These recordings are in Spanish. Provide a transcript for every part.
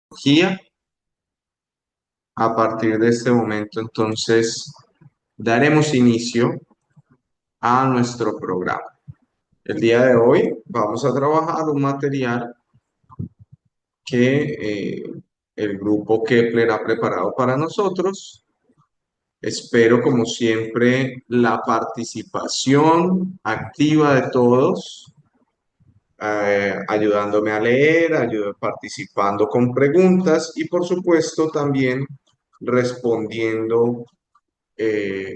Tecnología. A partir de este momento, entonces, daremos inicio a nuestro programa. El día de hoy vamos a trabajar un material que el grupo Kepler ha preparado para nosotros. Espero, como siempre, la participación activa de todos, ayudándome a leer, participando con preguntas y, por supuesto, también respondiendo eh,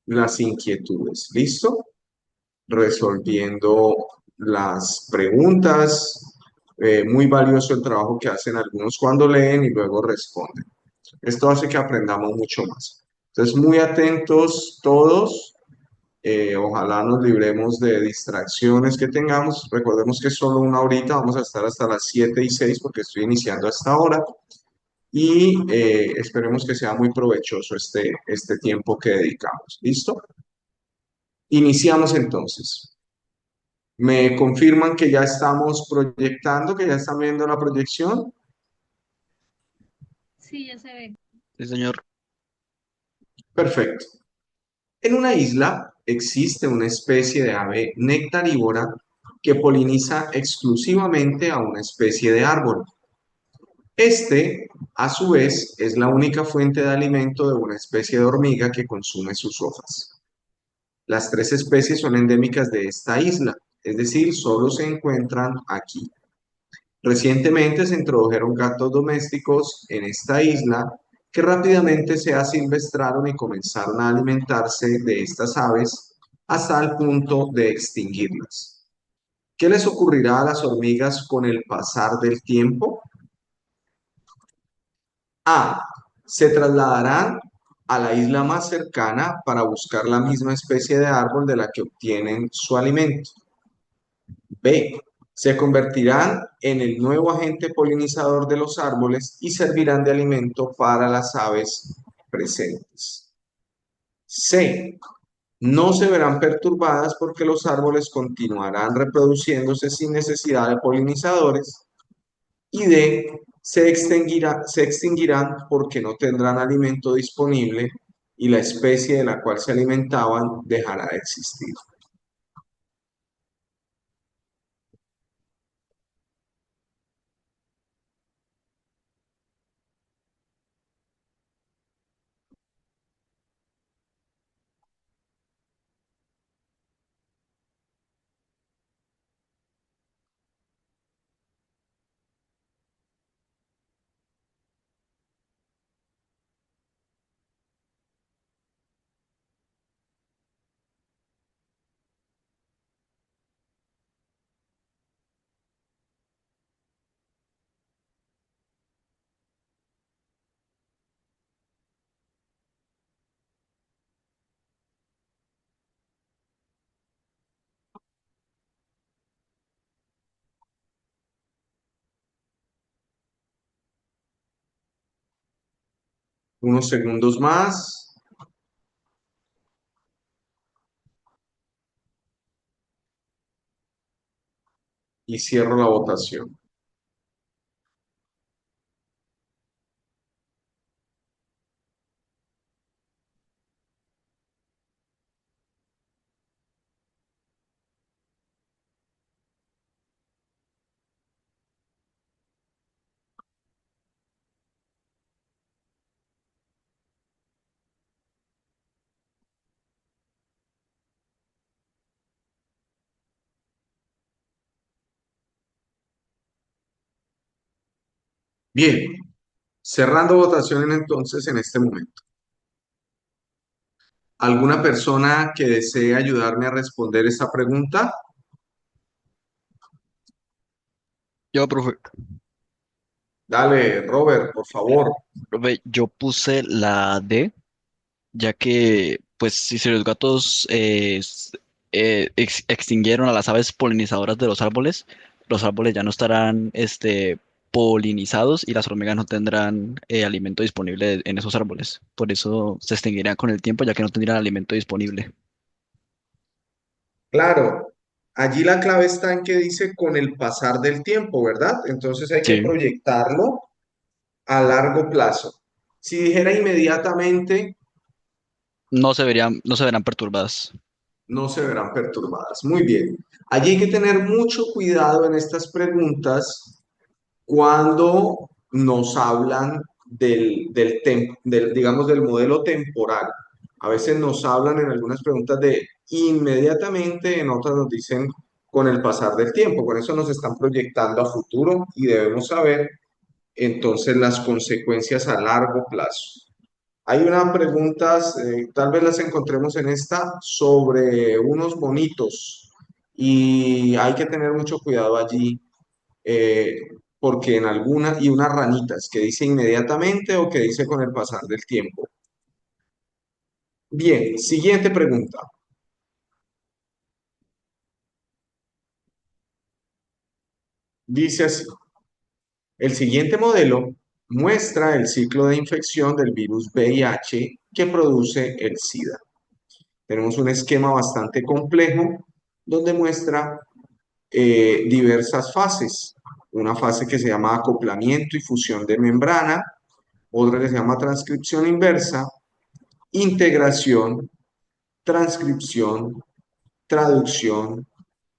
las inquietudes. ¿Listo? Resolviendo las preguntas. Muy valioso el trabajo que hacen algunos cuando leen y luego responden. Esto hace que aprendamos mucho más. Entonces, muy atentos todos. Ojalá nos libremos de distracciones que tengamos. Recordemos que es solo una horita, vamos a estar hasta las 7:06 porque estoy iniciando a esta hora y esperemos que sea muy provechoso este tiempo que dedicamos. ¿Listo? Iniciamos entonces. Me confirman que ya estamos proyectando, que ya están viendo la proyección. Sí, ya se ve. Sí, señor. Perfecto. En una isla existe una especie de ave nectarívora que poliniza exclusivamente a una especie de árbol. Este, a su vez, es la única fuente de alimento de una especie de hormiga que consume sus hojas. Las tres especies son endémicas de esta isla, es decir, solo se encuentran aquí. Recientemente se introdujeron gatos domésticos en esta isla que rápidamente se asilvestraron y comenzaron a alimentarse de estas aves hasta el punto de extinguirlas. ¿Qué les ocurrirá a las hormigas con el pasar del tiempo? A. Se trasladarán a la isla más cercana para buscar la misma especie de árbol de la que obtienen su alimento. B. Se convertirán en el nuevo agente polinizador de los árboles y servirán de alimento para las aves presentes. C. No se verán perturbadas porque los árboles continuarán reproduciéndose sin necesidad de polinizadores. Y D. Se extinguirán porque no tendrán alimento disponible y la especie de la cual se alimentaban dejará de existir. Unos segundos más y cierro la votación. Bien, cerrando votaciones entonces en este momento. ¿Alguna persona que desee ayudarme a responder esta pregunta? Yo, profe, Dale, Robert, por favor. profe, yo puse la D, ya que, pues, si los gatos extinguieron a las aves polinizadoras de los árboles ya no estarán, polinizados y las hormigas no tendrán alimento disponible en esos árboles. Por eso se extinguirían con el tiempo, ya que no tendrían alimento disponible. Claro, allí la clave está en que dice con el pasar del tiempo, ¿verdad? Entonces hay que Sí, proyectarlo. a largo plazo. Si dijera inmediatamente, no se verán perturbadas. no se verán perturbadas. Muy bien. Allí hay que tener mucho cuidado en estas preguntas cuando nos hablan digamos, del modelo temporal. A veces nos hablan en algunas preguntas de inmediatamente, en otras nos dicen con el pasar del tiempo. Con eso nos están proyectando a futuro y debemos saber entonces las consecuencias a largo plazo. Hay unas preguntas, tal vez las encontremos en esta, sobre unos bonitos y hay que tener mucho cuidado allí eh, porque en algunas, y unas ranitas que dice inmediatamente o que dice con el pasar del tiempo. Bien, siguiente pregunta. Dice así, el siguiente modelo muestra el ciclo de infección del virus VIH que produce el SIDA. Tenemos un esquema bastante complejo donde muestra diversas fases. Una fase que se llama acoplamiento y fusión de membrana, otra que se llama transcripción inversa, integración, transcripción, traducción,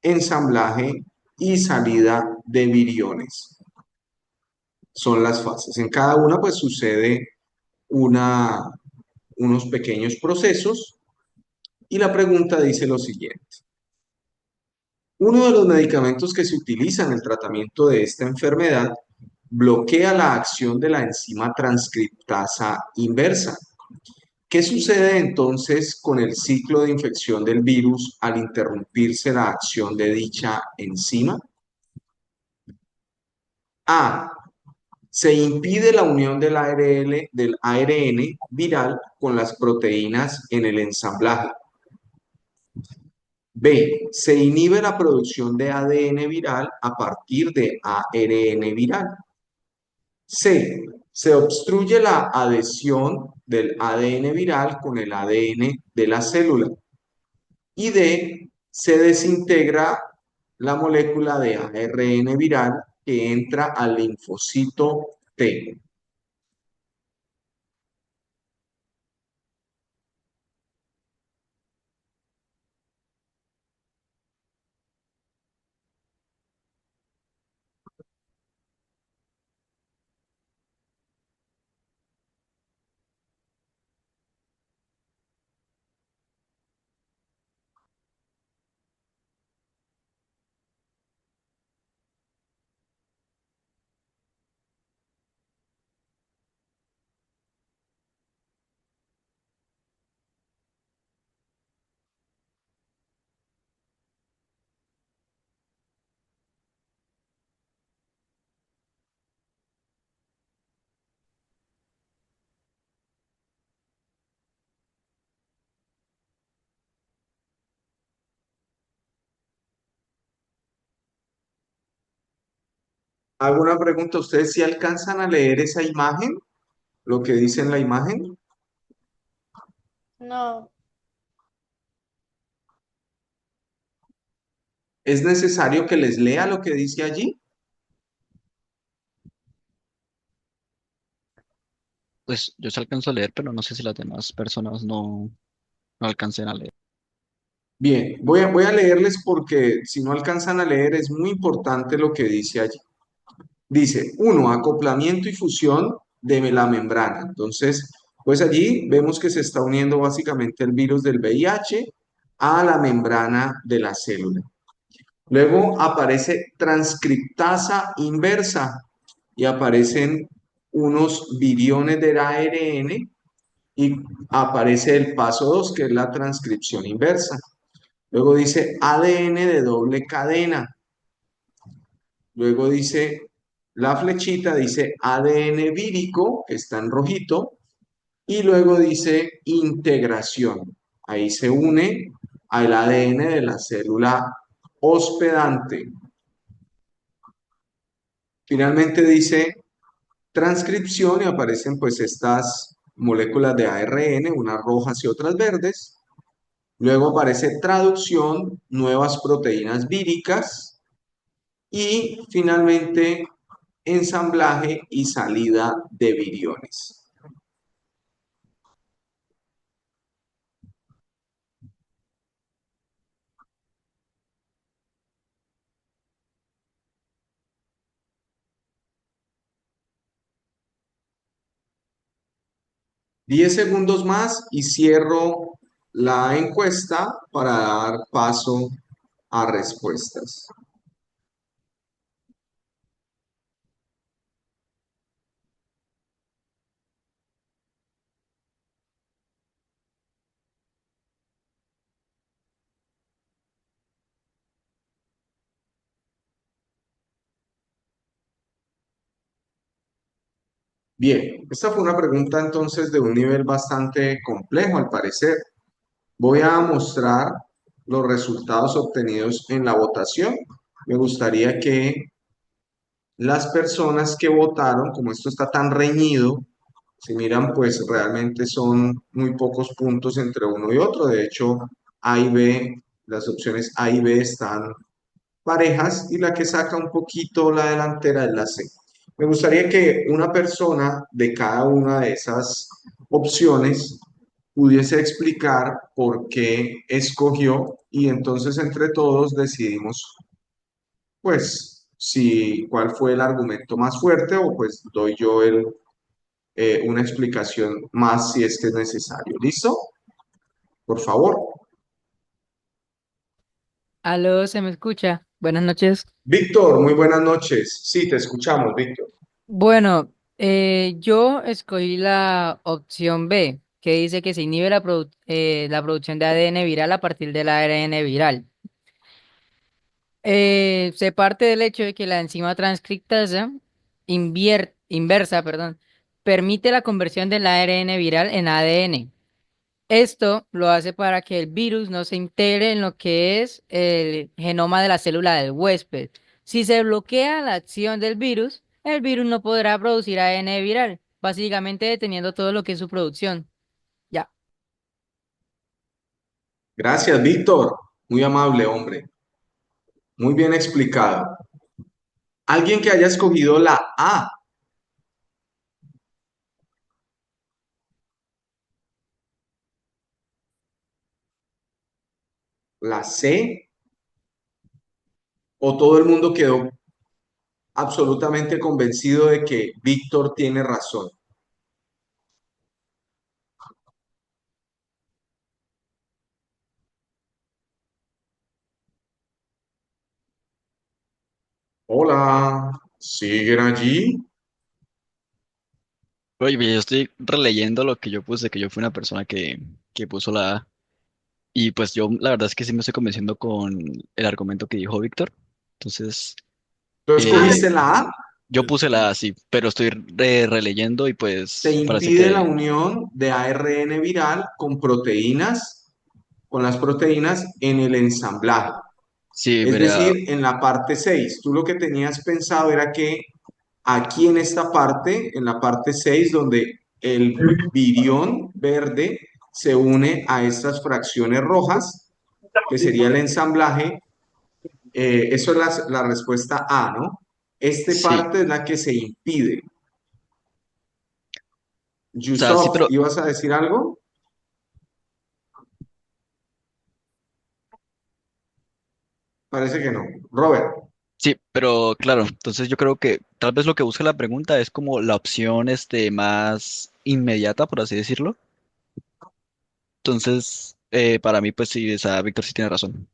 ensamblaje y salida de viriones. Son las fases. En cada una pues sucede una, unos pequeños procesos y la pregunta dice lo siguiente. Uno de los medicamentos que se utiliza en el tratamiento de esta enfermedad bloquea la acción de la enzima transcriptasa inversa. ¿Qué sucede entonces con el ciclo de infección del virus al interrumpirse la acción de dicha enzima? A. Se impide la unión del ARN viral con las proteínas en el ensamblaje. B. Se inhibe la producción de ADN viral a partir de ARN viral. C. Se obstruye la adhesión del ADN viral con el ADN de la célula. Y D. Se desintegra la molécula de ARN viral que entra al linfocito T. Hago una pregunta, ¿ustedes si alcanzan a leer esa imagen? Lo que dice en la imagen. No, ¿Es necesario que les lea lo que dice allí? Pues yo se alcanzo a leer, pero no sé si las demás personas no alcancen a leer. Bien, voy a leerles porque si no alcanzan a leer es muy importante lo que dice allí. Dice, uno, acoplamiento y fusión de la membrana. Entonces, pues allí vemos que se está uniendo básicamente el virus del VIH a la membrana de la célula. Luego aparece transcriptasa inversa y aparecen unos viriones del ARN y aparece el paso 2 que es la transcripción inversa. Luego dice ADN de doble cadena. Luego dice, la flechita dice ADN vírico, que está en rojito, y luego dice integración. Ahí se une al ADN de la célula hospedante. Finalmente dice transcripción y aparecen pues estas moléculas de ARN, unas rojas y otras verdes. Luego aparece traducción, nuevas proteínas víricas y finalmente ensamblaje y salida de viriones. Diez segundos más y cierro la encuesta para dar paso a respuestas. Bien, esta fue una pregunta entonces de un nivel bastante complejo al parecer. Voy a mostrar los resultados obtenidos en la votación. Me gustaría que las personas que votaron, como esto está tan reñido, si miran, pues realmente son muy pocos puntos entre uno y otro. De hecho, A y B, las opciones A y B están parejas y la que saca un poquito la delantera es la C. Me gustaría que una persona de cada una de esas opciones pudiese explicar por qué escogió y entonces entre todos decidimos, pues, si cuál fue el argumento más fuerte o pues doy yo una explicación más si es que es necesario. ¿Listo? Por favor. Aló, ¿se me escucha? Buenas noches. Víctor, muy buenas noches. Sí, te escuchamos, Víctor. Bueno, yo escogí la opción B, que dice que se inhibe la producción de ADN viral a partir del ARN viral. Se parte del hecho de que la enzima transcriptasa inversa, perdón, permite la conversión del ARN viral en ADN. Esto lo hace para que el virus no se integre en lo que es el genoma de la célula del huésped. Si se bloquea la acción del virus, el virus no podrá producir ADN viral, básicamente deteniendo todo lo que es su producción. Ya. Gracias, Víctor. Muy amable, hombre. Muy bien explicado. Alguien que haya escogido la A, la C, o todo el mundo quedó absolutamente convencido de que Víctor tiene razón. Hola, ¿siguen allí? Oye, yo estoy releyendo lo que yo puse, que yo fui una persona que puso la A. Y pues yo la verdad es que sí me estoy convenciendo con el argumento que dijo Víctor. Entonces, ¿Tú eh, escogiste la A? yo puse la A, sí, pero estoy releyendo y Se pues parece impide la que unión de ARN viral con proteínas, con las proteínas en el ensamblaje. sí, Es mira, decir, en la parte 6. Tú lo que tenías pensado era que aquí en esta parte, en la parte 6, donde el virión verde se une a estas fracciones rojas, que sería el ensamblaje, eso es la respuesta A, ¿no? Esta sí, parte es la que se impide. o sea, sí, Yusuf, pero ¿ibas a decir algo? Parece que no. Robert. sí, pero claro, entonces yo creo que tal vez lo que busca la pregunta es como la opción más inmediata, por así decirlo. Entonces, para mí, pues sí, esa Víctor sí tiene razón.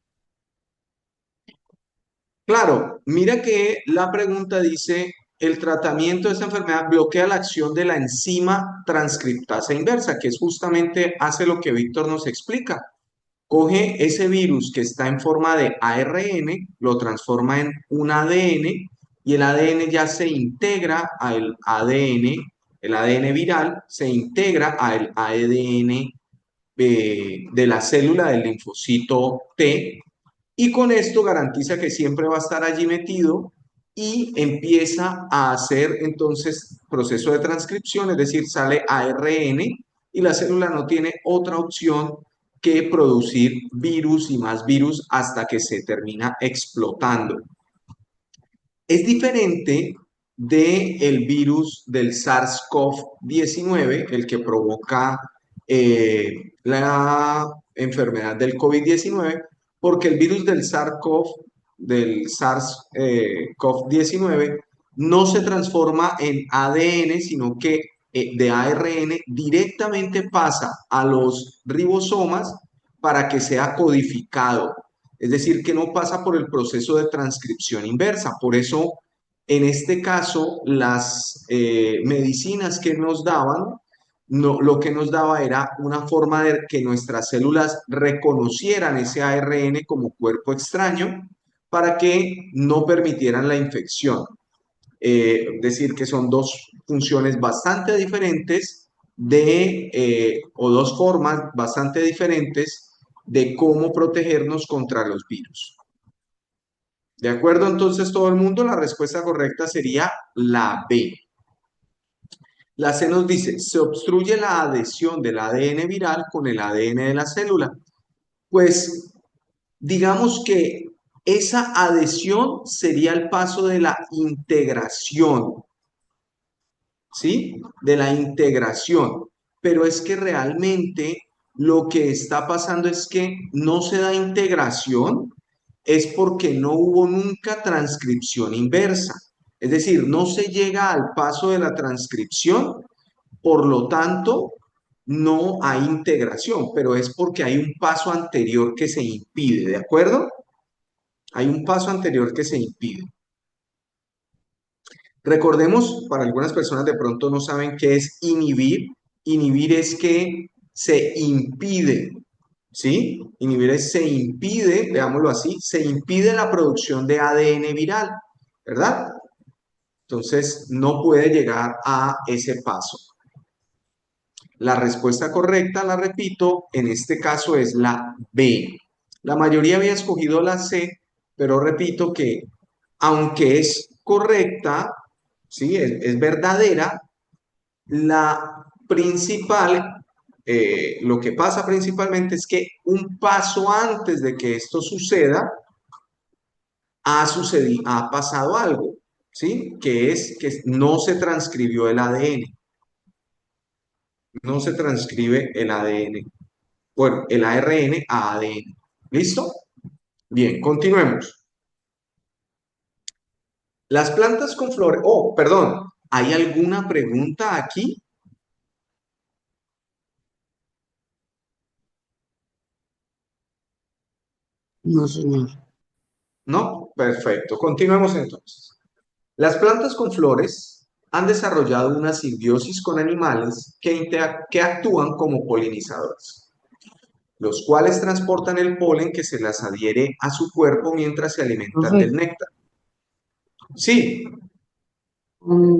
Claro, mira que la pregunta dice, el tratamiento de esta enfermedad bloquea la acción de la enzima transcriptasa inversa, que es justamente hace lo que Víctor nos explica. Coge ese virus que está en forma de ARN, lo transforma en un ADN y el ADN ya se integra al ADN, el ADN viral se integra al ADN de la célula del linfocito T y con esto garantiza que siempre va a estar allí metido y empieza a hacer entonces proceso de transcripción, es decir, sale ARN y la célula no tiene otra opción que producir virus y más virus hasta que se termina explotando. Es diferente del virus del SARS-CoV-19, el que provoca la enfermedad del COVID-19, porque el virus del SARS-CoV-19 no se transforma en ADN, sino que de ARN directamente pasa a los ribosomas para que sea codificado. Es decir, que no pasa por el proceso de transcripción inversa. Por eso, en este caso, las medicinas que nos daban, no, lo que nos daba era una forma de que nuestras células reconocieran ese ARN como cuerpo extraño para que no permitieran la infección. Es decir, que son dos funciones bastante diferentes o dos formas bastante diferentes de cómo protegernos contra los virus. ¿De acuerdo? Entonces, todo el mundo, la respuesta correcta sería la B. La C nos dice, se obstruye la adhesión del ADN viral con el ADN de la célula. Pues digamos que esa adhesión sería el paso de la integración, ¿sí? De la integración. Pero es que realmente lo que está pasando es que no se da integración, es porque no hubo nunca transcripción inversa. Es decir, no se llega al paso de la transcripción, por lo tanto, no hay integración, pero es porque hay un paso anterior que se impide, ¿de acuerdo? Hay un paso anterior que se impide. Recordemos, para algunas personas de pronto no saben qué es inhibir. Inhibir es que se impide, ¿sí? Inhibir es se impide, veámoslo así, se impide la producción de ADN viral, ¿verdad? Entonces, no puede llegar a ese paso. La respuesta correcta, la repito, en este caso es la B. La mayoría había escogido la C, pero repito que aunque es correcta, ¿sí? Es verdadera, la principal, lo que pasa principalmente es que un paso antes de que esto suceda, ha pasado algo, ¿sí? Que es que no se transcribió el ADN, no se transcribe el ADN, bueno, el ARN a ADN. ¿Listo? Bien, continuemos. Las plantas con flores, oh, perdón, ¿hay alguna pregunta aquí? No, señor. ¿No? Perfecto, continuemos entonces. Las plantas con flores han desarrollado una simbiosis con animales que actúan como polinizadores, los cuales transportan el polen que se las adhiere a su cuerpo mientras se alimentan Profe, del néctar. Sí,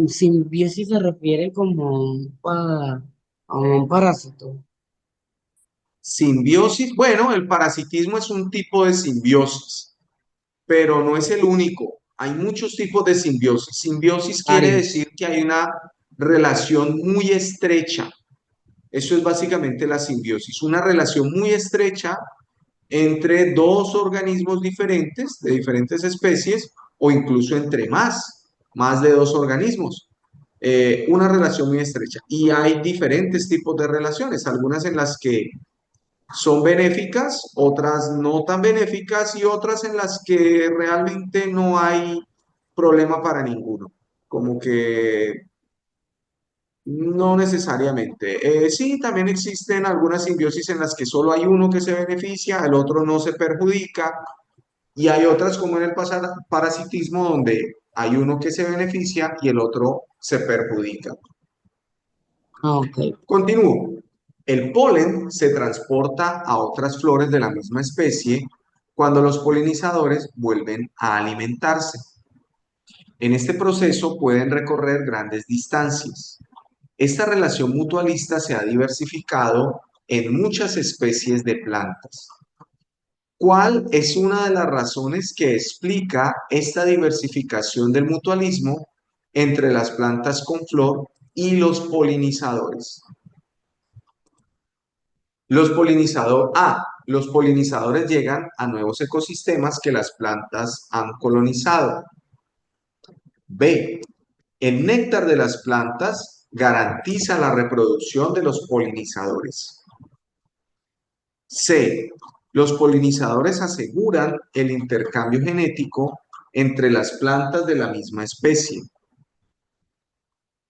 simbiosis se refiere como a un parásito. simbiosis, bueno, el parasitismo es un tipo de simbiosis, pero no es el único. Hay muchos tipos de simbiosis. Simbiosis quiere Varios. decir que hay una relación muy estrecha. Eso es básicamente la simbiosis, una relación muy estrecha entre dos organismos diferentes, de diferentes especies, o incluso entre más de dos organismos. Una relación muy estrecha. Y hay diferentes tipos de relaciones, algunas en las que son benéficas, otras no tan benéficas y otras en las que realmente no hay problema para ninguno. Como que no necesariamente. Sí, también existen algunas simbiosis en las que solo hay uno que se beneficia, el otro no se perjudica, y hay otras como en el parasitismo donde hay uno que se beneficia y el otro se perjudica. Ah, ok. Continúo. El polen se transporta a otras flores de la misma especie cuando los polinizadores vuelven a alimentarse. En este proceso pueden recorrer grandes distancias. Esta relación mutualista se ha diversificado en muchas especies de plantas. ¿Cuál es una de las razones que explica esta diversificación del mutualismo entre las plantas con flor y los polinizadores? Los polinizadores llegan a nuevos ecosistemas que las plantas han colonizado. B, El néctar de las plantas garantiza la reproducción de los polinizadores. C. Los polinizadores aseguran el intercambio genético entre las plantas de la misma especie.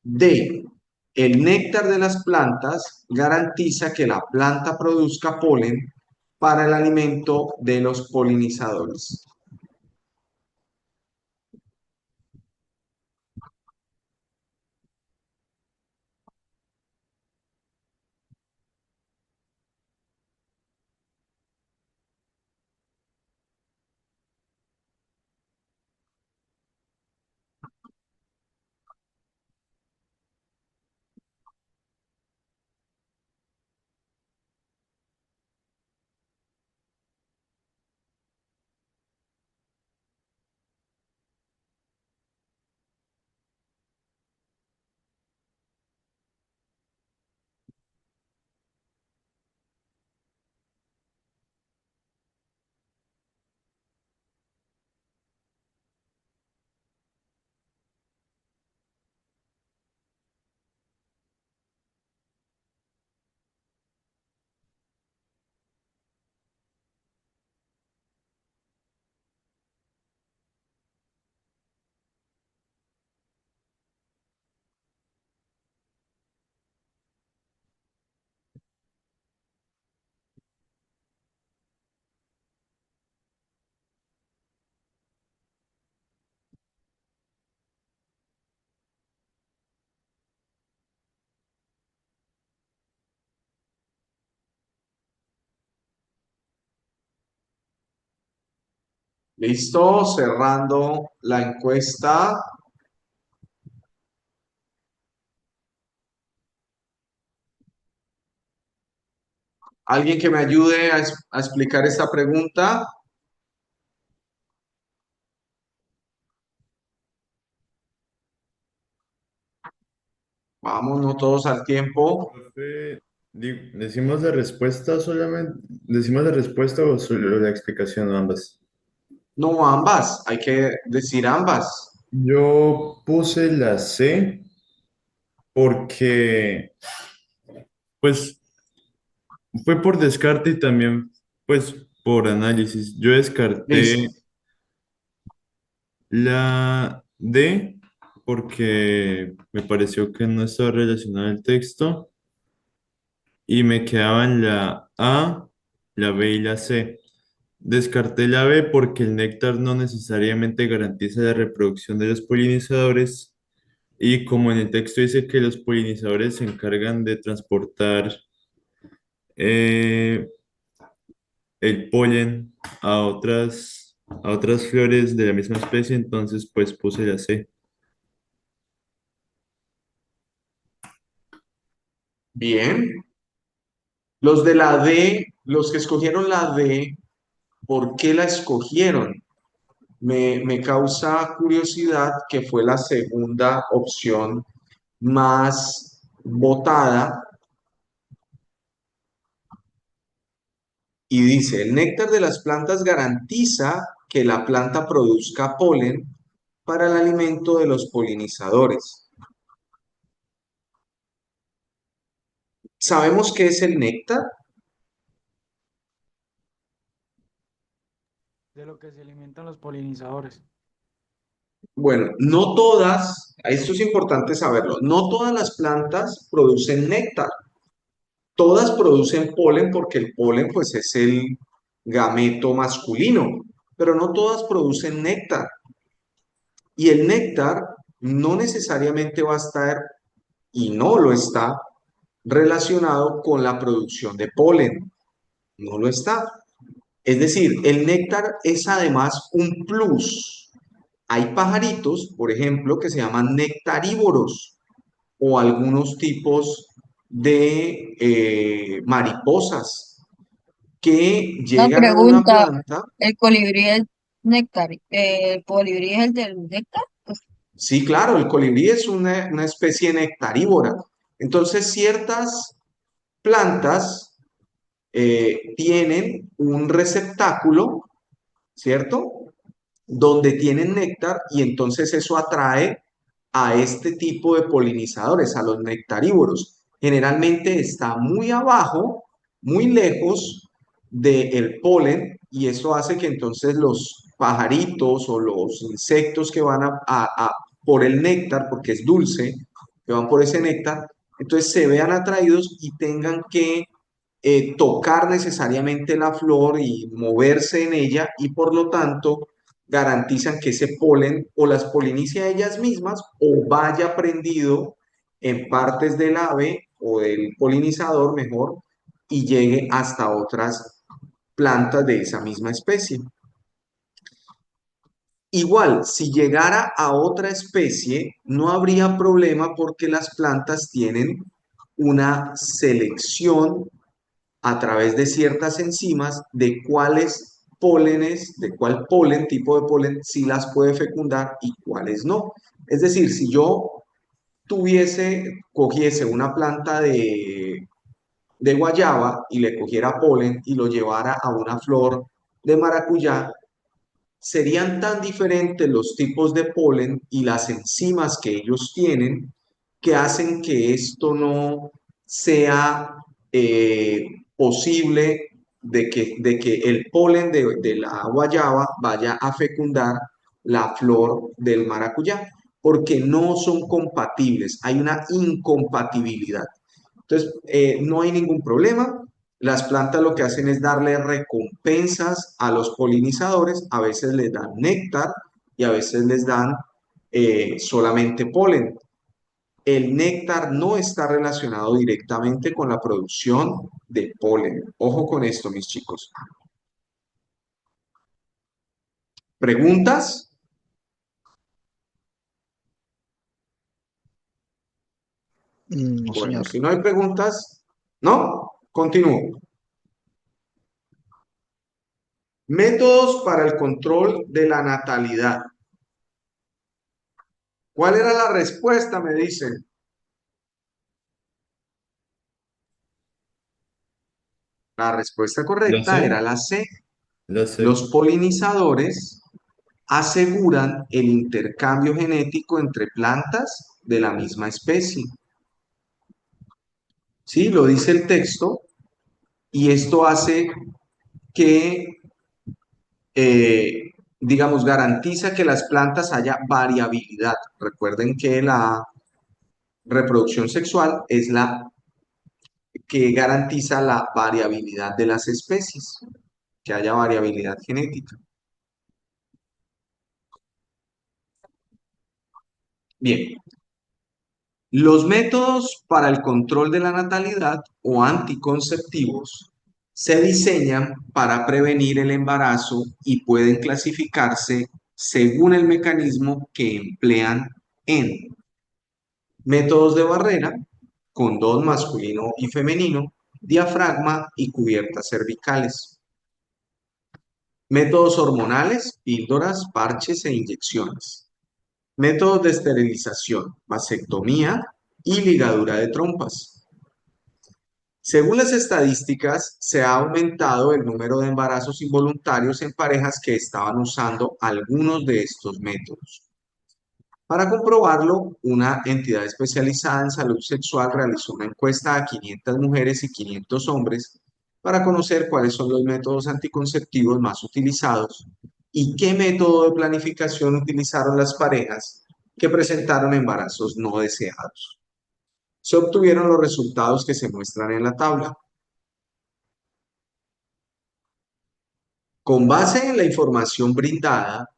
D. El néctar de las plantas garantiza que la planta produzca polen para el alimento de los polinizadores. ¿Listo? Cerrando la encuesta. ¿Alguien que me ayude a explicar esta pregunta? Vamos, no todos al tiempo. Profe, ¿decimos la respuesta solamente? ¿Decimos la respuesta o solo la explicación o ambas? No, ambas, hay que decir ambas. Yo puse la C porque, pues, fue por descarte y también, pues, por análisis. Yo descarté Listo. la D porque me pareció que no estaba relacionado el texto y me quedaban la A, la B y la C. Descarté la B porque el néctar no necesariamente garantiza la reproducción de los polinizadores y como en el texto dice que los polinizadores se encargan de transportar eh, el polen a otras flores de la misma especie, entonces pues puse la C. Bien. Los de la D, los que escogieron la D, ¿por qué la escogieron? Me causa curiosidad que fue la segunda opción más votada y dice, el néctar de las plantas garantiza que la planta produzca polen para el alimento de los polinizadores. ¿Sabemos qué es el néctar? De lo que se alimentan los polinizadores. Bueno, no todas, esto es importante saberlo, no todas las plantas producen néctar. Todas producen polen porque el polen pues es el gameto masculino, pero no todas producen néctar. Y el néctar no necesariamente va a estar, y no lo está, relacionado con la producción de polen. No lo está. Es decir, el néctar es además un plus. Hay pajaritos, por ejemplo, que se llaman nectarívoros o algunos tipos de mariposas que Una llegan a una pregunta, planta. ¿el colibrí es néctar? ¿El colibrí es el del néctar? Pues, Sí, claro, el colibrí es una especie nectarívora. Entonces, ciertas plantas tienen un receptáculo, ¿cierto? Donde tienen néctar y entonces eso atrae a este tipo de polinizadores, a los nectarívoros. Generalmente está muy abajo, muy lejos del polen, y eso hace que entonces los pajaritos o los insectos que van por el néctar, porque es dulce, que van por ese néctar, entonces se vean atraídos y tengan que tocar necesariamente la flor y moverse en ella, y por lo tanto garantizan que ese polen o las polinice a ellas mismas o vaya prendido en partes del ave o del polinizador mejor, y llegue hasta otras plantas de esa misma especie. Igual, si llegara a otra especie, no habría problema porque las plantas tienen una selección a través de ciertas enzimas de cuáles pólenes, de cuál polen, tipo de polen, sí las puede fecundar y cuáles no. Es decir, si yo cogiese una planta de guayaba y le cogiera polen y lo llevara a una flor de maracuyá, serían tan diferentes los tipos de polen y las enzimas que ellos tienen, que hacen que esto no sea posible de que el polen de la guayaba vaya a fecundar la flor del maracuyá, porque no son compatibles, hay una incompatibilidad. Entonces, no hay ningún problema. Las plantas lo que hacen es darle recompensas a los polinizadores, a veces les dan néctar y a veces les dan solamente polen. El néctar no está relacionado directamente con la producción de polen. Ojo con esto, mis chicos. ¿Preguntas? No, Bueno, señor. si no hay preguntas, ¿no? Continúo. Métodos para el control de la natalidad. ¿Cuál era la respuesta? Me dicen. La respuesta ¿La correcta sé? era la C. La sé. Los polinizadores aseguran el intercambio genético entre plantas de la misma especie. Sí, lo dice el texto, y esto hace que, digamos, garantiza que las plantas haya variabilidad. Recuerden que la reproducción sexual es la que garantiza la variabilidad de las especies, que haya variabilidad genética. Bien, los métodos para el control de la natalidad o anticonceptivos se diseñan para prevenir el embarazo y pueden clasificarse según el mecanismo que emplean en métodos de barrera, condón masculino y femenino, diafragma y cubiertas cervicales. Métodos hormonales, píldoras, parches e inyecciones. Métodos de esterilización, vasectomía y ligadura de trompas. Según las estadísticas, se ha aumentado el número de embarazos involuntarios en parejas que estaban usando algunos de estos métodos. Para comprobarlo, una entidad especializada en salud sexual realizó una encuesta a 500 mujeres y 500 hombres para conocer cuáles son los métodos anticonceptivos más utilizados y qué método de planificación utilizaron las parejas que presentaron embarazos no deseados. Se obtuvieron los resultados que se muestran en la tabla. Con base en la información brindada,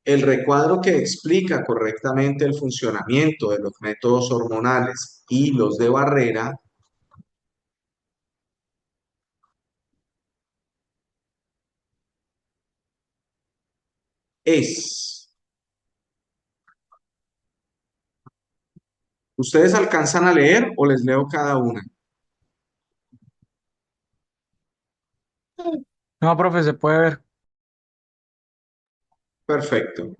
el recuadro que explica correctamente el funcionamiento de los métodos hormonales y los de barrera es. ¿Ustedes alcanzan a leer o les leo cada una? No, profe, se puede ver. Perfecto.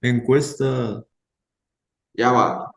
Encuesta. Ya va.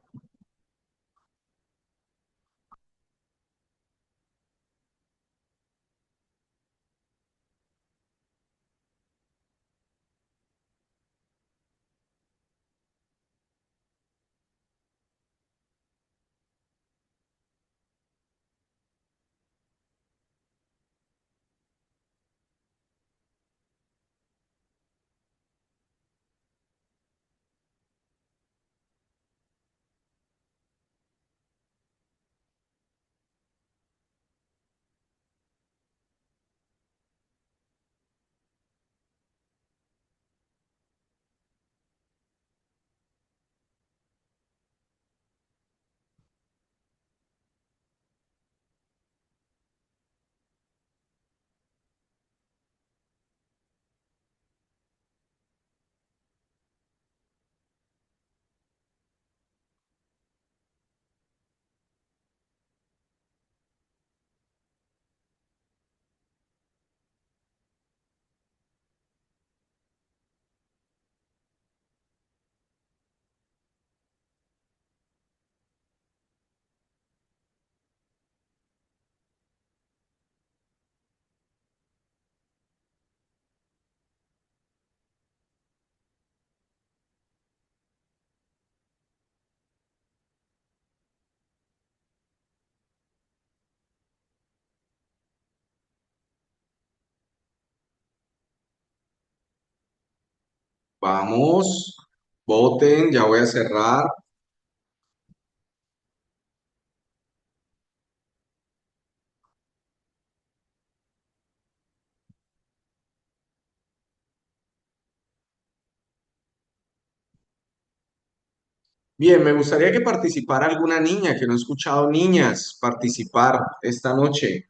Vamos, voten, ya voy a cerrar. Bien, me gustaría que participara alguna niña, que no he escuchado niñas participar esta noche.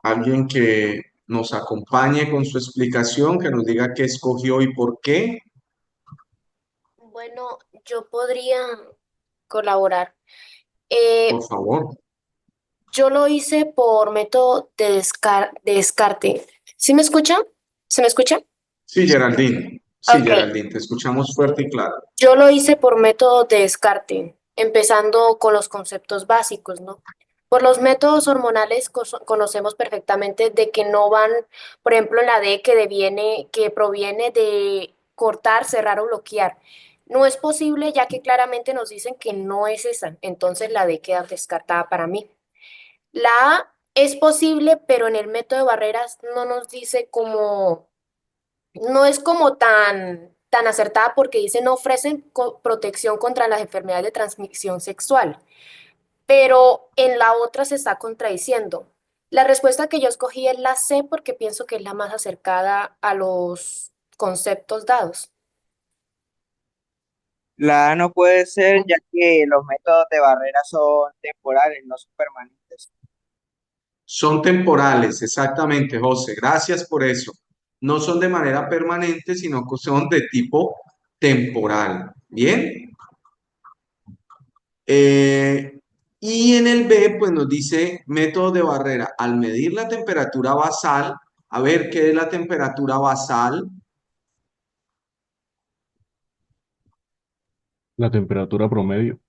Alguien que nos acompañe con su explicación, que nos diga qué escogió y por qué, Bueno, yo podría colaborar. por Eh, favor. yo lo hice por método de descarte. ¿Sí me escucha? ¿Se me escucha? Sí, Geraldine. Sí, Ok. Geraldine, te escuchamos fuerte y claro. Yo lo hice por método de descarte, empezando con los conceptos básicos, ¿no? Por los métodos hormonales conocemos perfectamente de que no van, por ejemplo, en la D que proviene de cortar, cerrar o bloquear. No es posible ya que claramente nos dicen que no es esa, entonces la D queda descartada para mí. La A es posible, pero en el método de barreras no nos dice cómo no es como tan acertada porque dice no ofrecen protección contra las enfermedades de transmisión sexual, pero en la otra se está contradiciendo. La respuesta que yo escogí es la C porque pienso que es la más acercada a los conceptos dados. La A no puede ser ya que los métodos de barrera son temporales, no son permanentes. Son temporales, exactamente, José. Gracias por eso. No son de manera permanente, sino que son de tipo temporal. Bien. Eh, y en el B, pues nos dice método de barrera. Al medir la temperatura basal, a ver qué es la temperatura basal. La temperatura promedio.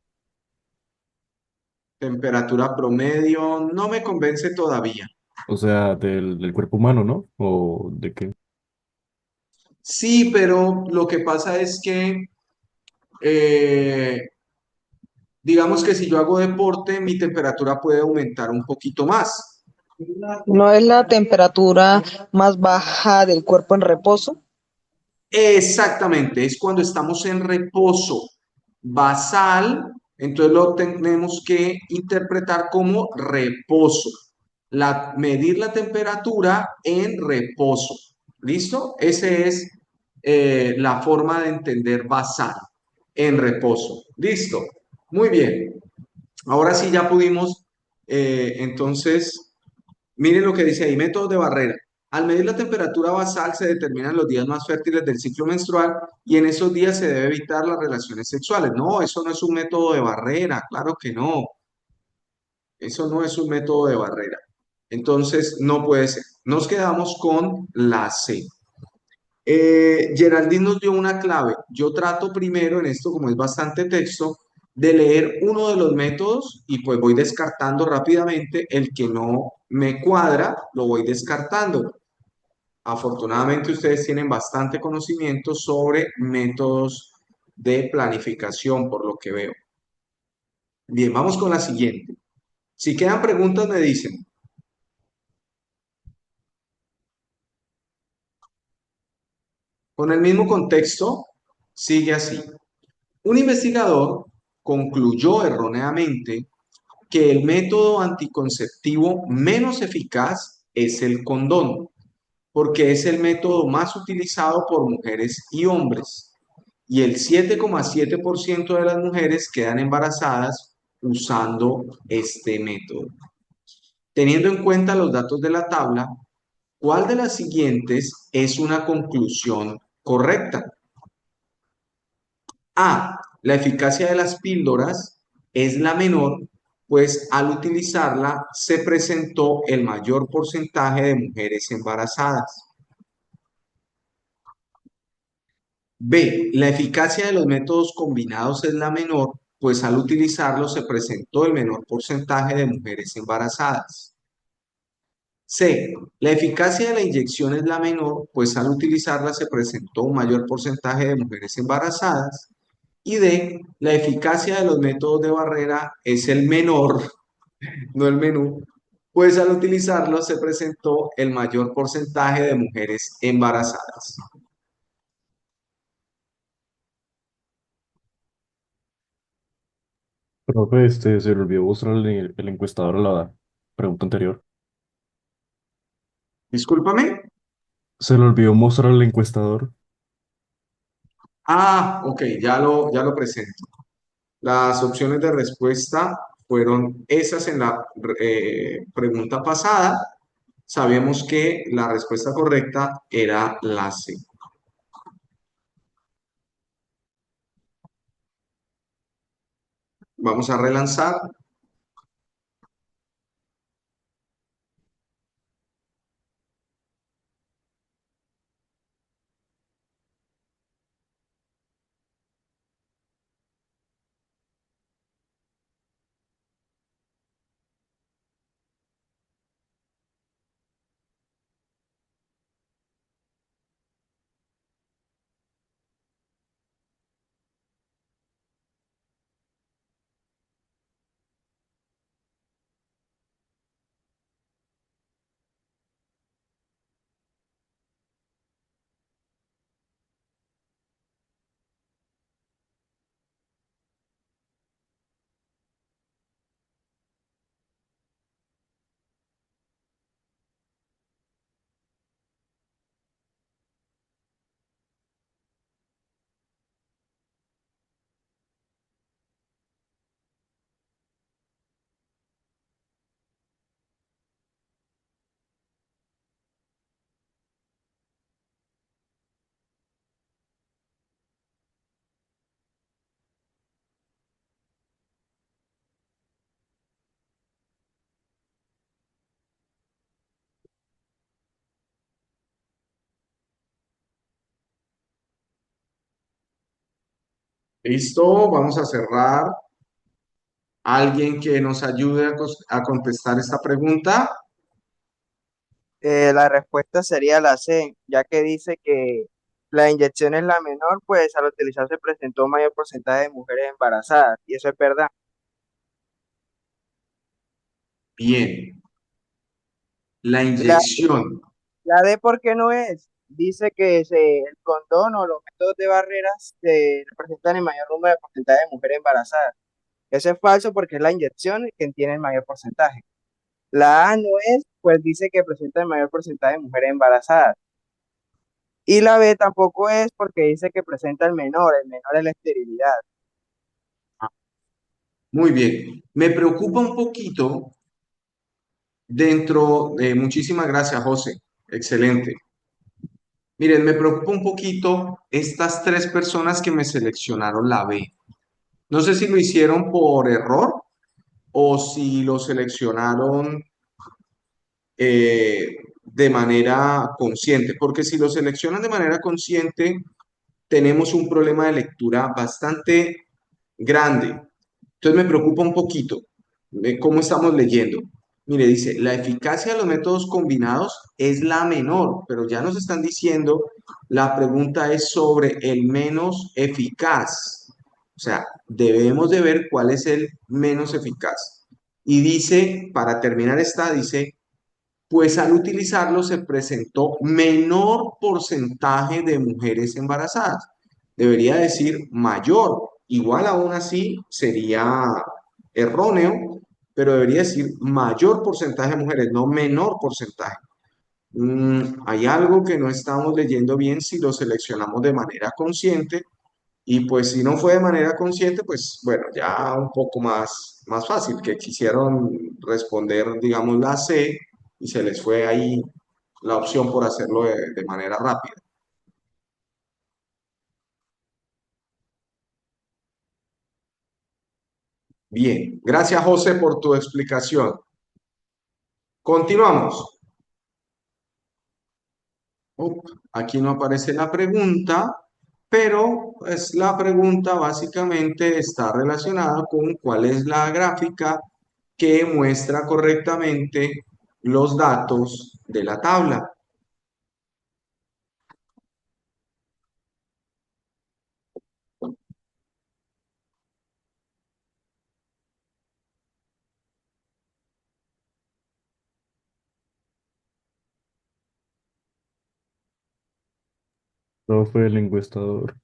Temperatura promedio, no me convence todavía. O sea, del cuerpo humano, ¿no? ¿O de qué? Sí, pero lo que pasa es que, eh, digamos que si yo hago deporte, mi temperatura puede aumentar un poquito más. ¿No es la temperatura más baja del cuerpo en reposo? Exactamente, es cuando estamos en reposo basal, entonces lo tenemos que interpretar como reposo. Medir la temperatura en reposo. ¿Listo? Esa es la forma de entender basal, en reposo. ¿Listo? Muy bien. Ahora sí ya pudimos, entonces, miren lo que dice ahí, métodos de barrera. Al medir la temperatura basal se determinan los días más fértiles del ciclo menstrual y en esos días se debe evitar las relaciones sexuales. No, eso no es un método de barrera, claro que no. Eso no es un método de barrera. Entonces, no puede ser. Nos quedamos con la C. Geraldine nos dio una clave. Yo trato primero en esto, como es bastante texto, de leer uno de los métodos y pues voy descartando rápidamente el que no me cuadra, lo voy descartando. Afortunadamente ustedes tienen bastante conocimiento sobre métodos de planificación, por lo que veo. Bien, vamos con la siguiente. Si quedan preguntas, me dicen. Con el mismo contexto, sigue así. Un investigador concluyó erróneamente que el método anticonceptivo menos eficaz es el condón, porque es el método más utilizado por mujeres y hombres, y el 7,7% de las mujeres quedan embarazadas usando este método. Teniendo en cuenta los datos de la tabla, ¿cuál de las siguientes es una conclusión correcta? A. La eficacia de las píldoras es la menor, pues al utilizarla se presentó el mayor porcentaje de mujeres embarazadas. B. La eficacia de los métodos combinados es la menor, pues al utilizarlo se presentó el menor porcentaje de mujeres embarazadas. C. La eficacia de la inyección es la menor, pues al utilizarla se presentó un mayor porcentaje de mujeres embarazadas. Y D, la eficacia de los métodos de barrera es el menor, no el menú, pues al utilizarlo se presentó el mayor porcentaje de mujeres embarazadas. Profe, se le olvidó mostrarle el encuestador a la pregunta anterior. Discúlpame. Se le olvidó mostrar el encuestador. Ah, ok, ya lo presento. Las opciones de respuesta fueron esas en la pregunta pasada. Sabemos que la respuesta correcta era la C. Vamos a relanzar. Listo, vamos a cerrar. ¿Alguien que nos ayude a contestar esta pregunta? La respuesta sería la C, ya que dice que la inyección es la menor, pues al utilizar se presentó un mayor porcentaje de mujeres embarazadas, y eso es verdad. Bien. La La, inyección. la D, ¿por qué no es? Dice que el condón o los métodos de barreras representan el mayor número de porcentaje de mujeres embarazadas. Eso es falso porque es la inyección quien tiene el mayor porcentaje. La A no es, pues dice que presenta el mayor porcentaje de mujeres embarazadas. Y la B tampoco es porque dice que presenta el menor es la esterilidad. Muy bien. Me preocupa un poquito dentro de... Muchísimas gracias, José. Excelente. Miren, me preocupa un poquito estas tres personas que me seleccionaron la B. No sé si lo hicieron por error o si lo seleccionaron de manera consciente, porque si lo seleccionan de manera consciente, tenemos un problema de lectura bastante grande. Entonces me preocupa un poquito cómo estamos leyendo. Mire, dice, la eficacia de los métodos combinados es la menor, pero ya nos están diciendo, la pregunta es sobre el menos eficaz. O sea, debemos de ver cuál es el menos eficaz. Y dice, para terminar esta, dice, pues al utilizarlo se presentó menor porcentaje de mujeres embarazadas. Debería decir mayor, igual aún así sería erróneo, pero debería decir mayor porcentaje de mujeres, no menor porcentaje. Hay algo que no estamos leyendo bien si lo seleccionamos de manera consciente y pues si no fue de manera consciente, pues bueno, ya un poco más fácil, que quisieron responder, digamos, la C y se les fue ahí la opción por hacerlo de manera rápida. Bien, gracias José por tu explicación. Continuamos. Aquí no aparece la pregunta, pero pues, la pregunta básicamente está relacionada con cuál es la gráfica que muestra correctamente los datos de la tabla. No fue el encuestador.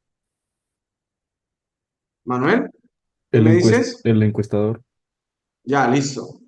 Manuel, ¿qué me dices? El encuestador. Ya, listo.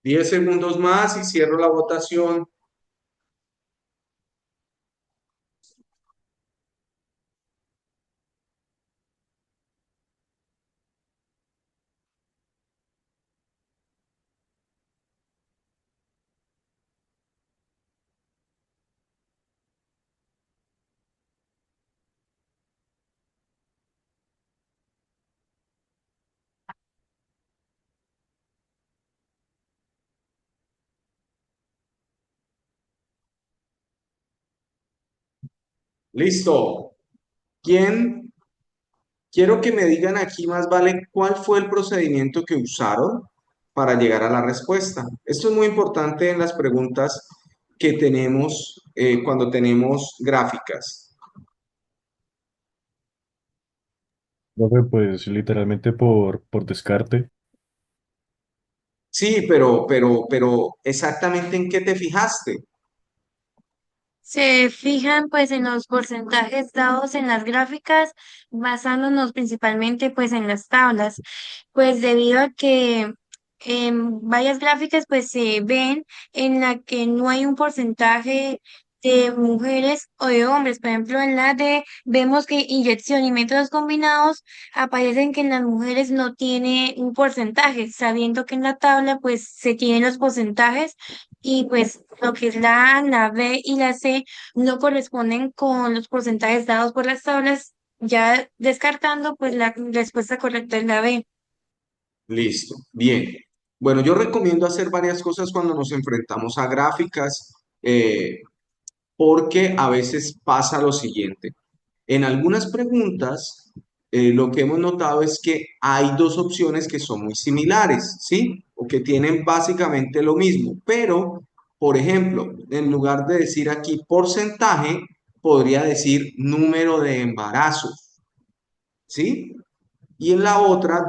Diez segundos más y cierro la votación. Listo. ¿Quién? Quiero que me digan aquí más vale cuál fue el procedimiento que usaron para llegar a la respuesta. Esto es muy importante en las preguntas que tenemos cuando tenemos gráficas. Profe, pues literalmente por descarte. Sí, pero, exactamente en qué te fijaste. Se fijan pues en los porcentajes dados en las gráficas, basándonos principalmente pues en las tablas, pues debido a que en varias gráficas pues se ven en la que no hay un porcentaje de mujeres o de hombres. Por ejemplo, en la D vemos que inyección y métodos combinados aparecen que en las mujeres no tiene un porcentaje, sabiendo que en la tabla pues se tienen los porcentajes y pues lo que es la A, la B y la C no corresponden con los porcentajes dados por las tablas, ya descartando, pues la respuesta correcta es la B. Listo, bien. Bueno, yo recomiendo hacer varias cosas cuando nos enfrentamos a gráficas, porque a veces pasa lo siguiente. En algunas preguntas, lo que hemos notado es que hay dos opciones que son muy similares, ¿sí? O que tienen básicamente lo mismo, pero, por ejemplo, en lugar de decir aquí porcentaje, podría decir número de embarazos, ¿sí? Y en la otra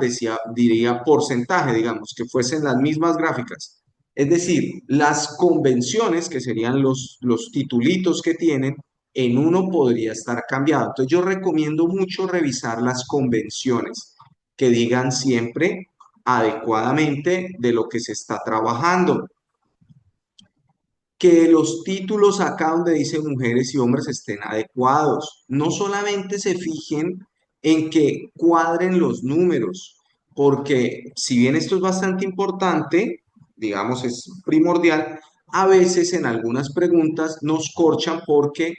diría porcentaje, digamos, que fuesen las mismas gráficas. Es decir, las convenciones, que serían los titulitos que tienen, en uno podría estar cambiado. Entonces yo recomiendo mucho revisar las convenciones que digan siempre adecuadamente de lo que se está trabajando, que los títulos acá donde dice mujeres y hombres estén adecuados. No solamente se fijen en que cuadren los números, porque si bien esto es bastante importante, digamos es primordial, a veces en algunas preguntas nos corchan porque,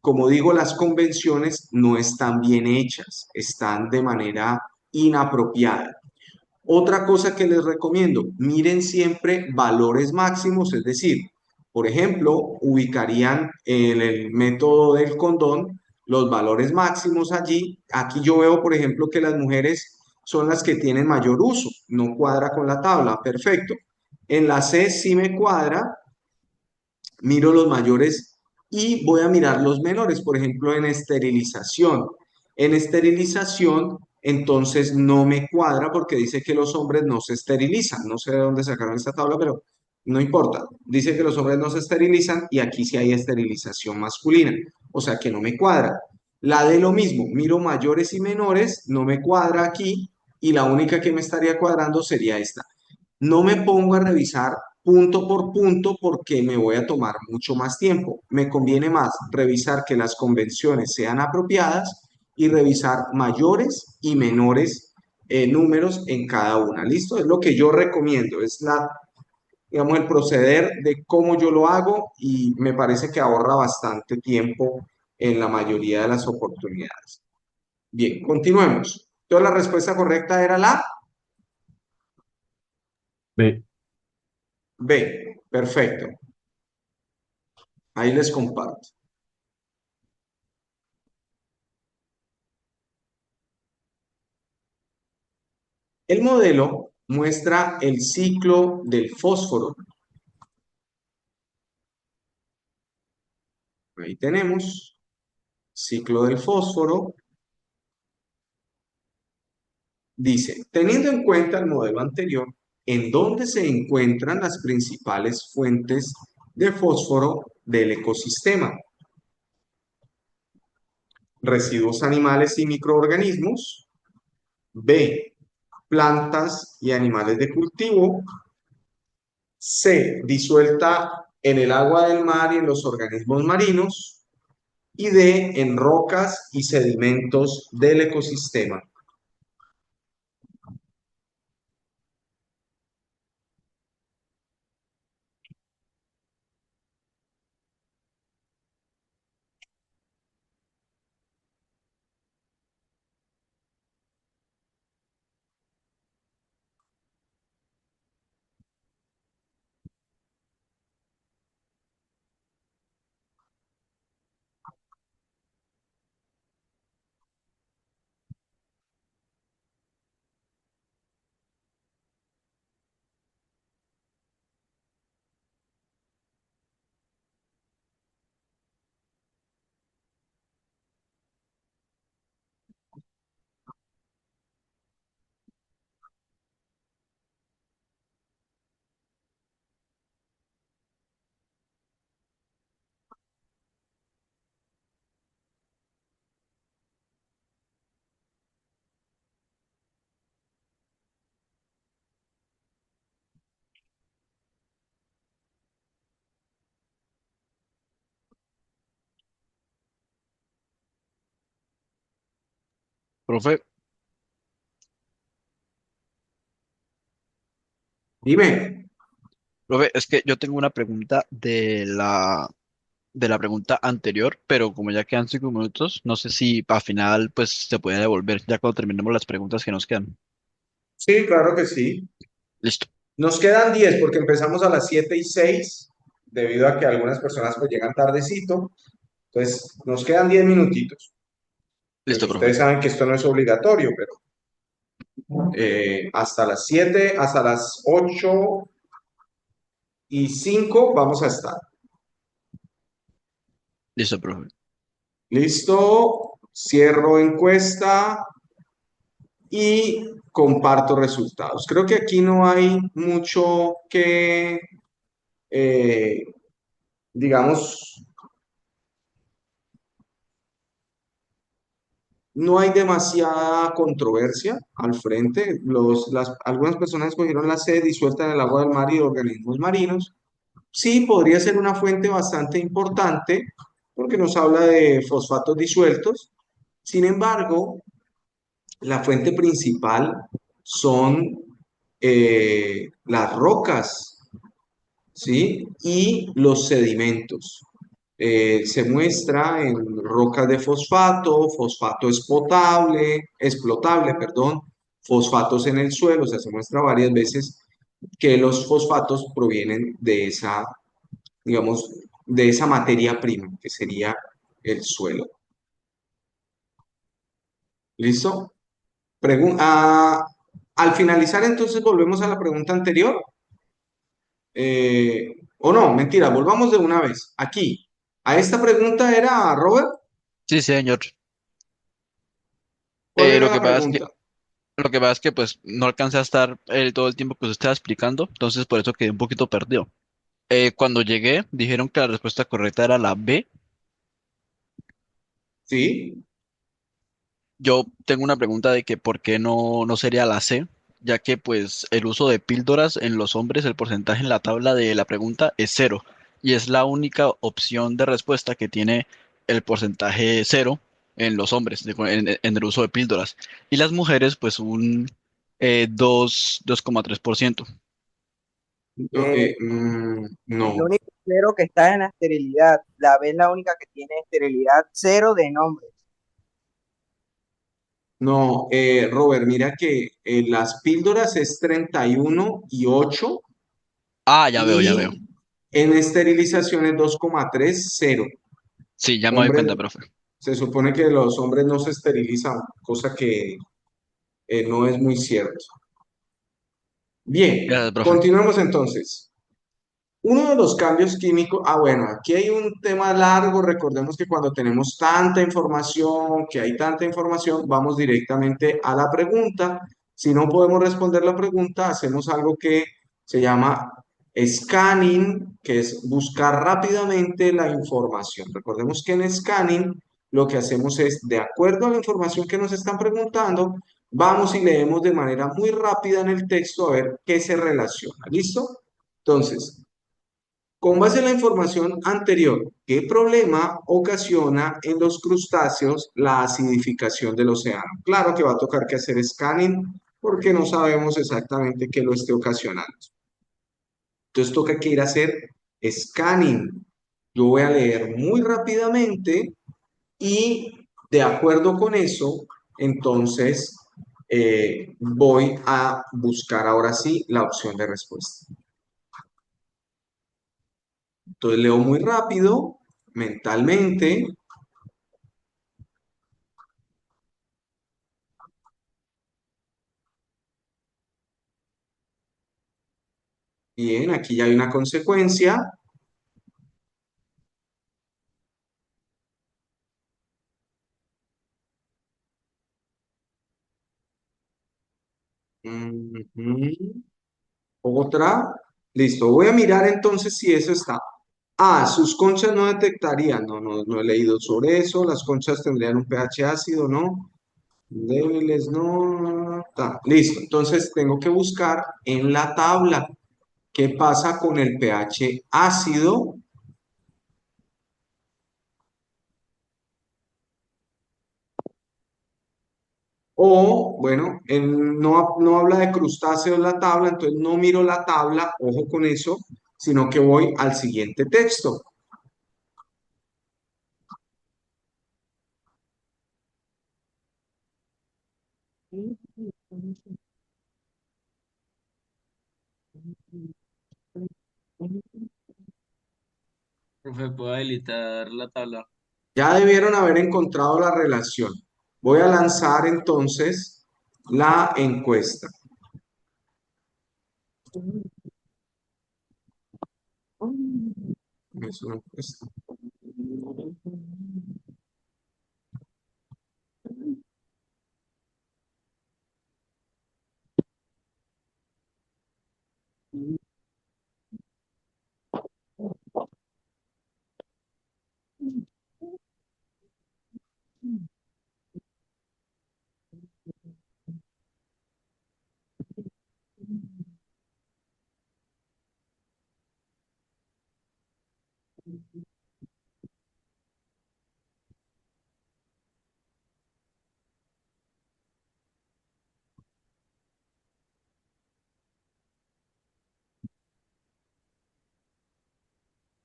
como digo, las convenciones no están bien hechas, están de manera inapropiada. Otra cosa que les recomiendo, miren siempre valores máximos, es decir, Por ejemplo, ubicarían en el método del condón los valores máximos allí. Aquí yo veo, por ejemplo, que las mujeres son las que tienen mayor uso. No cuadra con la tabla. Perfecto. En la C sí me cuadra. Miro los mayores y voy a mirar los menores, por ejemplo, en esterilización. En esterilización, entonces no me cuadra porque dice que los hombres no se esterilizan. No sé de dónde sacaron esta tabla, pero no importa. Dice que los hombres no se esterilizan y aquí sí hay esterilización masculina. O sea que no me cuadra. La de lo mismo, miro mayores y menores, no me cuadra aquí y la única que me estaría cuadrando sería esta. No me pongo a revisar punto por punto porque me voy a tomar mucho más tiempo. Me conviene más revisar que las convenciones sean apropiadas y revisar mayores y menores números en cada una. ¿Listo? Es lo que yo recomiendo. Es digamos, el proceder de cómo yo lo hago y me parece que ahorra bastante tiempo en la mayoría de las oportunidades. Bien, continuemos. Entonces la respuesta correcta era la B. B. Perfecto. Ahí les comparto. El modelo muestra el ciclo del fósforo. Ahí tenemos ciclo del fósforo. Dice, teniendo en cuenta el modelo anterior, ¿en dónde se encuentran las principales fuentes de fósforo del ecosistema? Residuos animales y microorganismos. B, plantas y animales de cultivo. C, disuelta en el agua del mar y en los organismos marinos. Y D, en rocas y sedimentos del ecosistema. Profe, Dime. profe, es que yo tengo una pregunta de la pregunta anterior, pero como ya quedan 5 minutos, no sé si al final pues se puede devolver ya cuando terminemos las preguntas que nos quedan. Sí, claro que sí. Listo, Nos quedan 10 porque empezamos a las 7:06 debido a que algunas personas pues llegan tardecito. Entonces, nos quedan 10 minutitos. Pues listo, profe. ustedes saben que esto no es obligatorio, pero hasta las 7, hasta las 8:05 vamos a estar. Listo, profe. Listo, cierro encuesta y comparto resultados. Creo que aquí no hay mucho que, eh, digamos, no hay demasiada controversia al frente. Algunas personas escogieron la C, disuelta en el agua del mar y de organismos marinos. Sí, podría ser una fuente bastante importante porque nos habla de fosfatos disueltos. Sin embargo, la fuente principal son las rocas, ¿sí? Y los sedimentos. Se muestra en rocas de fosfato, fosfato explotable, perdón, fosfatos en el suelo, o sea, se muestra varias veces que los fosfatos provienen de esa digamos, de esa materia prima, que sería el suelo. ¿Listo? Al finalizar, entonces, volvemos a la pregunta anterior. O no, mentira, volvamos de una vez. Aquí, a esta pregunta era, Robert, Sí, señor. ¿cuál era Lo la que pasa es pregunta? lo que pasa es que pues no alcancé a estar todo el tiempo que usted estaba explicando, entonces por eso quedé un poquito perdido. Cuando llegué, dijeron que la respuesta correcta era la B. ¿Sí? Yo tengo una pregunta de que por qué no sería la C, ya que pues el uso de píldoras en los hombres, el porcentaje en la tabla de la pregunta es cero, y es la única opción de respuesta que tiene el porcentaje cero en los hombres, en el uso de píldoras. Y las mujeres pues un 2,3%. No, Eh, el no, único cero que está en la esterilidad. La B es la única que tiene esterilidad cero de nombres. no, Robert, mira que las píldoras es 31,8 Ah, ya veo, ya veo. y en esterilización es 2,30. Sí, ya me doy Hombres, cuenta, profe. se supone que los hombres no se esterilizan, cosa que no es muy cierto. Bien, Gracias, profe. continuemos entonces. Uno de los cambios químicos, bueno, aquí hay un tema largo, recordemos que cuando tenemos tanta información, que hay tanta información, vamos directamente a la pregunta. Si no podemos responder la pregunta, hacemos algo que se llama scanning, que es buscar rápidamente la información. Recordemos que en scanning lo que hacemos es, de acuerdo a la información que nos están preguntando, vamos y leemos de manera muy rápida en el texto a ver qué se relaciona. ¿Listo? Entonces, con base en la información anterior, ¿qué problema ocasiona en los crustáceos la acidificación del océano? Claro que va a tocar que hacer scanning porque no sabemos exactamente qué lo esté ocasionando. Entonces toca que ir a hacer scanning. Yo voy a leer muy rápidamente y de acuerdo con eso, entonces voy a buscar ahora sí la opción de respuesta. Entonces leo muy rápido, mentalmente. Bien, aquí ya hay una consecuencia. Ujú. Otra. Listo. Voy a mirar entonces si eso está. Sus conchas no detectarían. No he leído sobre eso. Las conchas tendrían un pH ácido, ¿no? Débiles, no. Listo. Entonces tengo que buscar en la tabla qué pasa con el pH ácido. O, bueno, no habla de crustáceos la tabla, entonces no miro la tabla, ojo con eso, sino que voy al siguiente texto. Profe, ¿puedo habilitar la tabla? Ya debieron haber encontrado la relación. Voy a lanzar entonces la encuesta. Es una encuesta.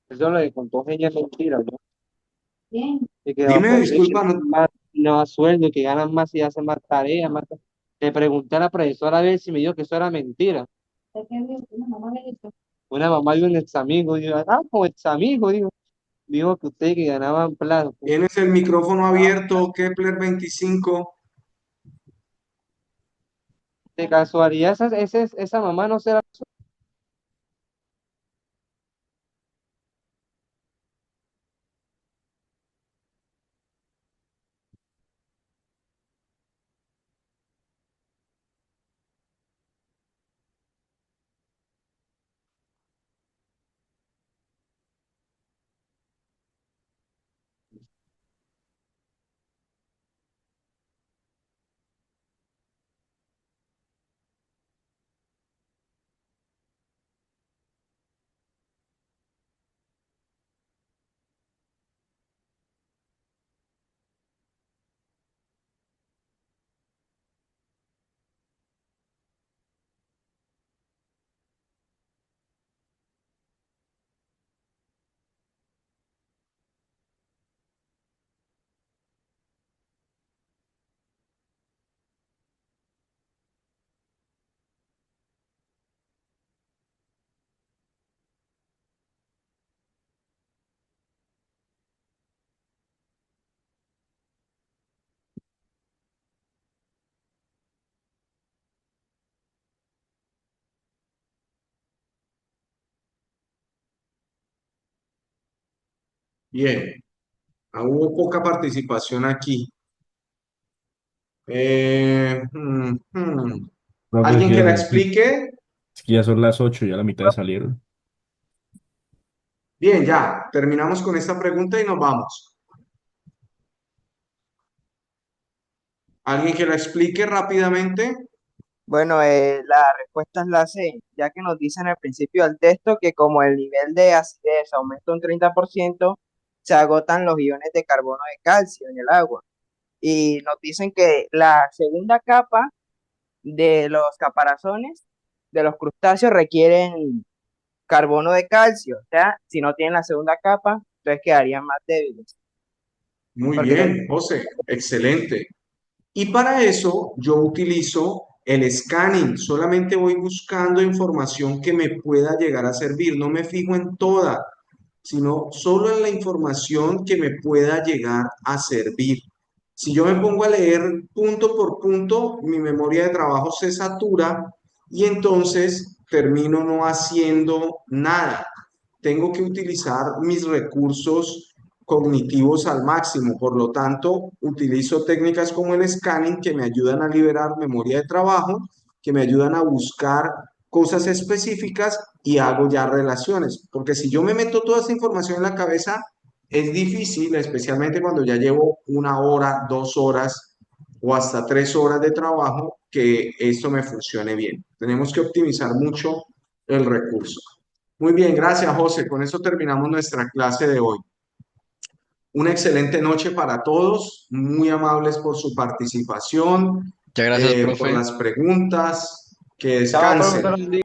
Eso lo que contó ella es mentira, ¿no? Y que Dime, aprovechen disculpa, no, más, no sueldo, que ganan más y hacen más tareas, más. Le pregunté a la profesora a ver si me dijo que eso era mentira. ¿De qué dijo tu mamá le dijo? una mamá de un ex amigo, dijo, como ex amigo, dijo que usted que ganaban plata. Tienes el micrófono abierto, Kepler 25. De casualidad, esa mamá no será. Bien, hubo poca participación aquí. Eh, hmm, hmm. Profe, ¿Alguien que la explique? es que ya son las 8, ya la mitad de salieron. Bien, ya, terminamos con esta pregunta y nos vamos. ¿Alguien que la explique rápidamente? Bueno, la respuesta es la C, ya que nos dicen al principio del texto que como el nivel de acidez aumenta un 30%, se agotan los iones de carbono de calcio en el agua. Y nos dicen que la segunda capa de los caparazones de los crustáceos requieren carbono de calcio. O sea, si no tienen la segunda capa, entonces quedarían más débiles. Muy Porque bien, José, excelente. Y para eso yo utilizo el scanning. Solamente voy buscando información que me pueda llegar a servir. No me fijo en toda, sino solo en la información que me pueda llegar a servir. Si yo me pongo a leer punto por punto, mi memoria de trabajo se satura y entonces termino no haciendo nada. Tengo que utilizar mis recursos cognitivos al máximo. Por lo tanto, utilizo técnicas como el scanning que me ayudan a liberar memoria de trabajo, que me ayudan a buscar cosas específicas y hago ya relaciones. Porque si yo me meto toda esa información en la cabeza, es difícil, especialmente cuando ya llevo 1 hora, 2 horas o hasta 3 horas de trabajo, que esto me funcione bien. Tenemos que optimizar mucho el recurso. Muy bien, gracias, José. Con eso terminamos nuestra clase de hoy. Una excelente noche para todos, muy amables por su participación, Muchas gracias, por profe. las preguntas, que chao, descansen. profesor.